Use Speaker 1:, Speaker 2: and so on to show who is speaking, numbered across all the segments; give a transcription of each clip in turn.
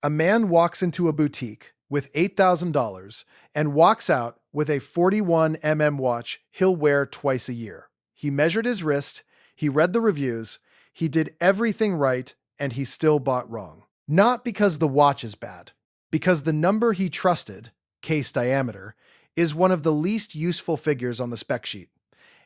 Speaker 1: A man walks into a boutique with $8,000 and walks out with a 41 watch he'll wear twice a year. He measured his wrist, he read the reviews, he did everything right, and he still bought wrong. Not because the watch is bad, because the number he trusted, case diameter, is one of the least useful figures on the spec sheet.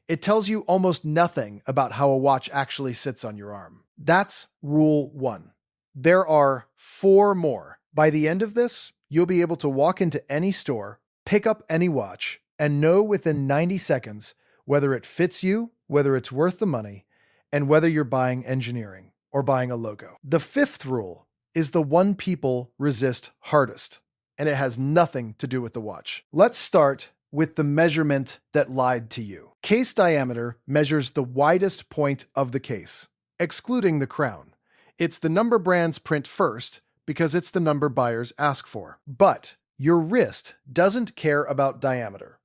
Speaker 1: It tells you almost nothing about how a watch actually sits on your arm. That's rule 1. There are 4 more. By the end of this, you'll be able to walk into any store, pick up any watch, and know within 90 seconds whether it fits you, whether it's worth the money, and whether you're buying engineering or buying a logo. The 5th rule is the one people resist hardest, and it has nothing to do with the watch. Let's start with the measurement that lied to you. Case diameter measures the widest point of the case, excluding the crown. It's the number brands print first because it's the number buyers ask for. But your wrist doesn't care about diameter.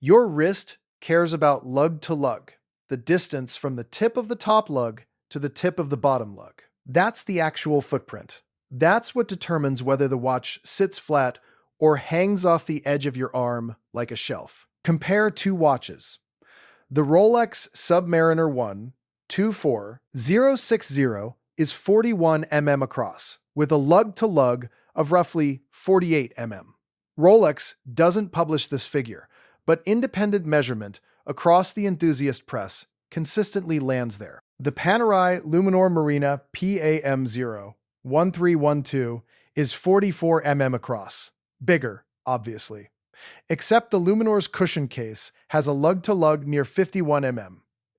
Speaker 1: Your wrist cares about lug-to-lug, the distance from the tip of the top lug to the tip of the bottom lug. That's the actual footprint. That's what determines whether the watch sits flat or hangs off the edge of your arm like a shelf. Compare 2 watches. The Rolex Submariner 1 24060 is 41 across, with a lug-to-lug of roughly 48 Rolex doesn't publish this figure, but independent measurement across the enthusiast press consistently lands there. The Panerai Luminor Marina PAM0 1312 is 44 across. Bigger, obviously. Except the Luminor's cushion case has a lug-to-lug near 51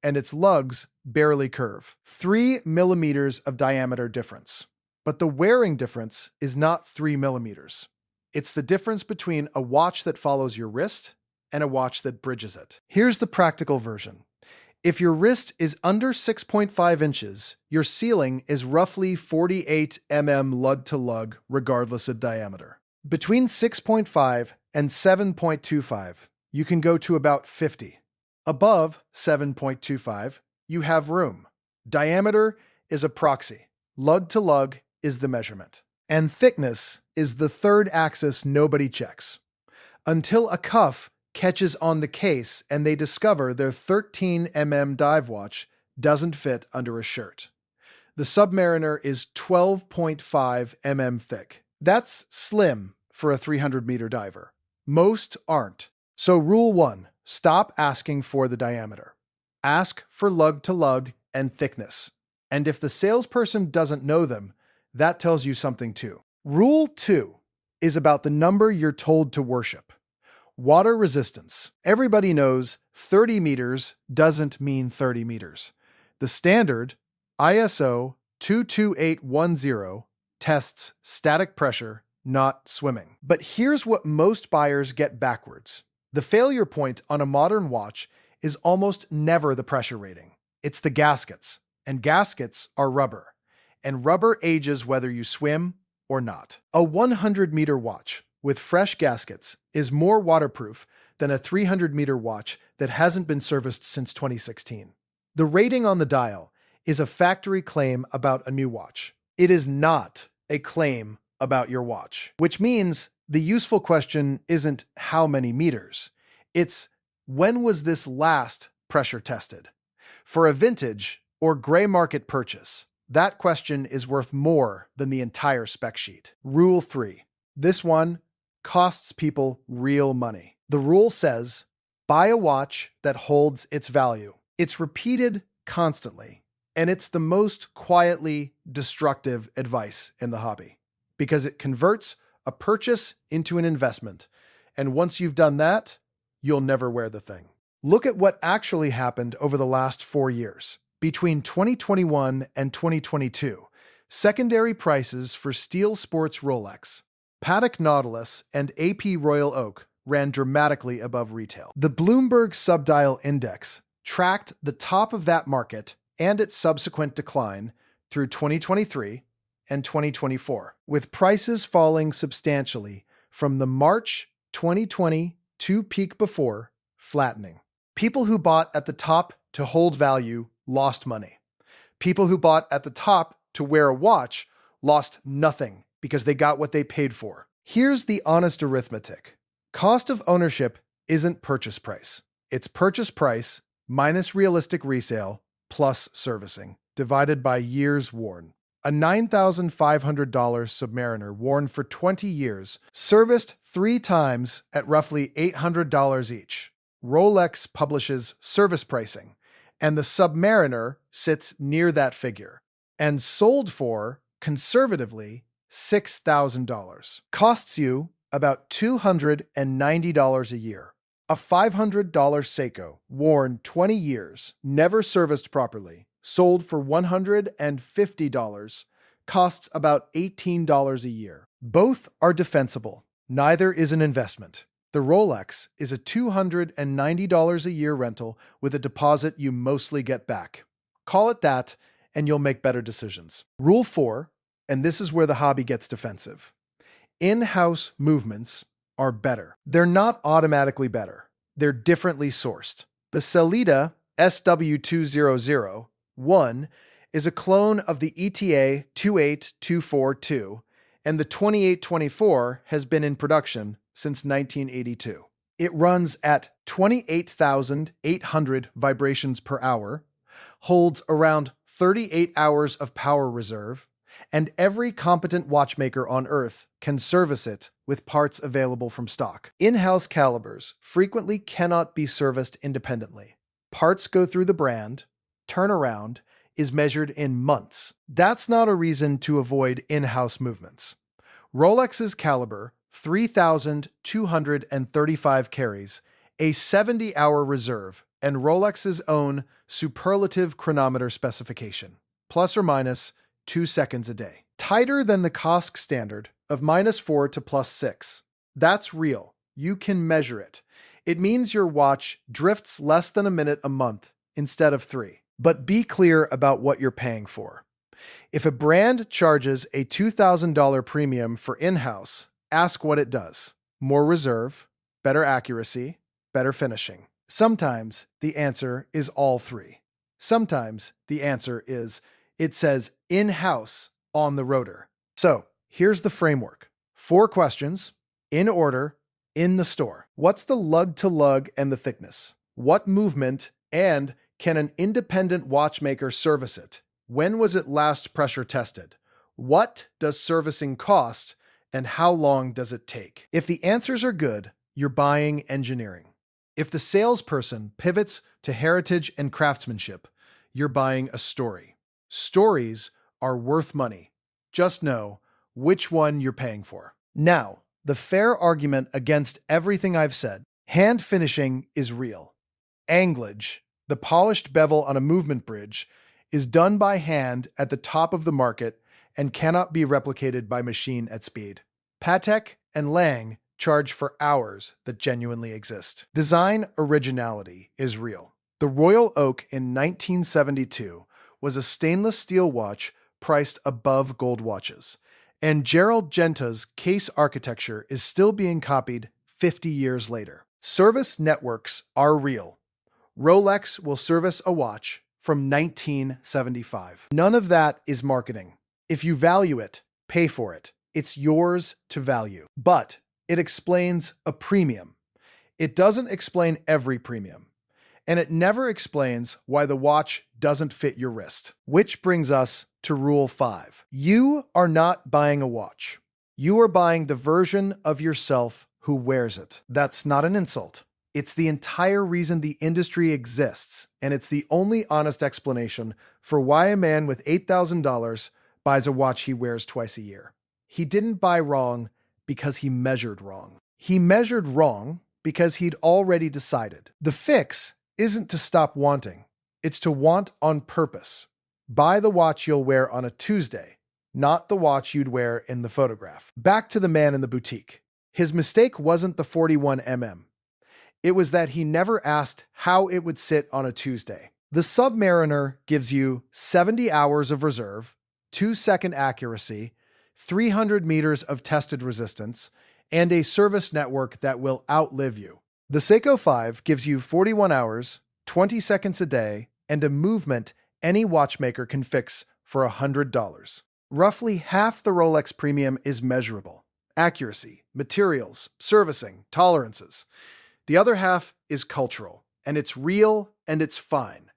Speaker 1: and its lugs barely curve. 3 millimeters of diameter difference. But the wearing difference is not 3 millimeters. It's the difference between a watch that follows your wrist and a watch that bridges it. Here's the practical version. If your wrist is under 6.5 inches, your ceiling is roughly 48 lug-to-lug regardless of diameter. Between 6.5 and 7.25, you can go to about 50. Above 7.25, you have room. Diameter is a proxy. Lug-to-lug is the measurement. And thickness is the third axis nobody checks. Until a cuff catches on the case and they discover their 13 dive watch doesn't fit under a shirt. The Submariner is 12.5 thick. That's slim for a 300-meter diver. Most aren't. So rule 1, stop asking for the diameter. Ask for lug-to-lug and thickness. And if the salesperson doesn't know them, that tells you something too. Rule 2 is about the number you're told to worship. Water resistance. Everybody knows 30 meters doesn't mean 30 meters. The standard, ISO 22810, tests static pressure, not swimming. But here's what most buyers get backwards. The failure point on a modern watch is almost never the pressure rating. It's the gaskets, and gaskets are rubber. And rubber ages whether you swim or not. A 100-meter watch with fresh gaskets is more waterproof than a 300-meter watch that hasn't been serviced since 2016. The rating on the dial is a factory claim about a new watch. It is not a claim about your watch, which means the useful question isn't how many meters. It's when was this last pressure tested? For a vintage or gray market purchase, that question is worth more than the entire spec sheet. Rule 3. This one costs people real money. The rule says, buy a watch that holds its value. It's repeated constantly, and it's the most quietly destructive advice in the hobby because it converts a purchase into an investment. And once you've done that, you'll never wear the thing. Look at what actually happened over the last 4 years. Between 2021 and 2022, secondary prices for Steel Sports Rolex, Patek Nautilus, and AP Royal Oak ran dramatically above retail. The Bloomberg Subdial Index tracked the top of that market and its subsequent decline through 2023 and 2024, with prices falling substantially from the March 2022 peak before flattening. People who bought at the top to hold value lost money. People who bought at the top to wear a watch lost nothing because they got what they paid for. Here's the honest arithmetic. Cost of ownership isn't purchase price. It's purchase price minus realistic resale plus servicing, divided by years worn. A $9,500 Submariner worn for 20 years, serviced 3 times at roughly $800 each. Rolex publishes service pricing, and the Submariner sits near that figure, and sold for, conservatively, $6,000. Costs you about $290 a year. A $500 Seiko, worn 20 years, never serviced properly, sold for $150, costs about $18 a year. Both are defensible. Neither is an investment. The Rolex is a $290 a year rental with a deposit you mostly get back. Call it that, and you'll make better decisions. Rule 4, and this is where the hobby gets defensive. In-house movements are better. They're not automatically better. They're differently sourced. The Sellita SW2001 is a clone of the ETA 28242, and the 2824 has been in production since 1982. It runs at 28,800 vibrations per hour, holds around 38 hours of power reserve, and every competent watchmaker on Earth can service it with parts available from stock. In-house calibers frequently cannot be serviced independently. Parts go through the brand, turnaround is measured in months. That's not a reason to avoid in-house movements. Rolex's caliber 3,235 carries a 70-hour reserve and Rolex's own superlative chronometer specification, plus or minus 2 seconds a day. Tighter than the COSC standard of -4 to +6. That's real. You can measure it. It means your watch drifts less than a minute a month instead of 3. But be clear about what you're paying for. If a brand charges a $2,000 premium for in-house, ask what it does. More reserve, better accuracy, better finishing. Sometimes the answer is all 3. Sometimes the answer is it says in-house on the rotor. So here's the framework. 4 questions, in order, in the store. What's the lug-to-lug and the thickness? What movement and can an independent watchmaker service it? When was it last pressure tested? What does servicing cost and how long does it take? If the answers are good, you're buying engineering. If the salesperson pivots to heritage and craftsmanship, you're buying a story. Stories are worth money. Just know which one you're paying for. Now, the fair argument against everything I've said. Hand finishing is real. Anglage, the polished bevel on a movement bridge, is done by hand at the top of the market and cannot be replicated by machine at speed. Patek and Lang charge for hours that genuinely exist. Design originality is real. The Royal Oak in 1972 was a stainless steel watch priced above gold watches, and Gerald Genta's case architecture is still being copied 50 years later. Service networks are real. Rolex will service a watch from 1975. None of that is marketing. If you value it, pay for it. It's yours to value. But it explains a premium. It doesn't explain every premium. And it never explains why the watch doesn't fit your wrist. Which brings us to Rule 5. You are not buying a watch. You are buying the version of yourself who wears it. That's not an insult. It's the entire reason the industry exists, and it's the only honest explanation for why a man with $8,000 buys a watch he wears twice a year. He didn't buy wrong because he measured wrong. He measured wrong because he'd already decided. The fix isn't to stop wanting. It's to want on purpose. Buy the watch you'll wear on a Tuesday, not the watch you'd wear in the photograph. Back to the man in the boutique. His mistake wasn't the 41mm. It was that he never asked how it would sit on a Tuesday. The Submariner gives you 70 hours of reserve, 2-second accuracy, 300 meters of tested resistance, and a service network that will outlive you. The Seiko 5 gives you 41 hours, 20 seconds a day, and a movement any watchmaker can fix for $100. Roughly half the Rolex premium is measurable: accuracy, materials, servicing, tolerances. The other half is cultural, and it's real and it's fine,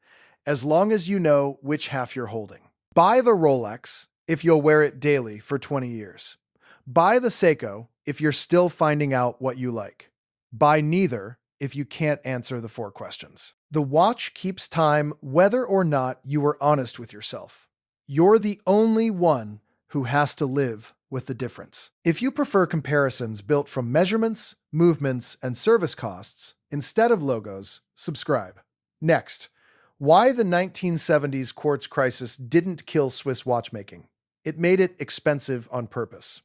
Speaker 1: as long as you know which half you're holding. Buy the Rolex if you'll wear it daily for 20 years. Buy the Seiko if you're still finding out what you like. Buy neither if you can't answer the four questions. The watch keeps time whether or not you were honest with yourself. You're the only one who has to live with the difference. If you prefer comparisons built from measurements, movements, and service costs instead of logos, subscribe. Next, why the 1970s quartz crisis didn't kill Swiss watchmaking. It made it expensive on purpose.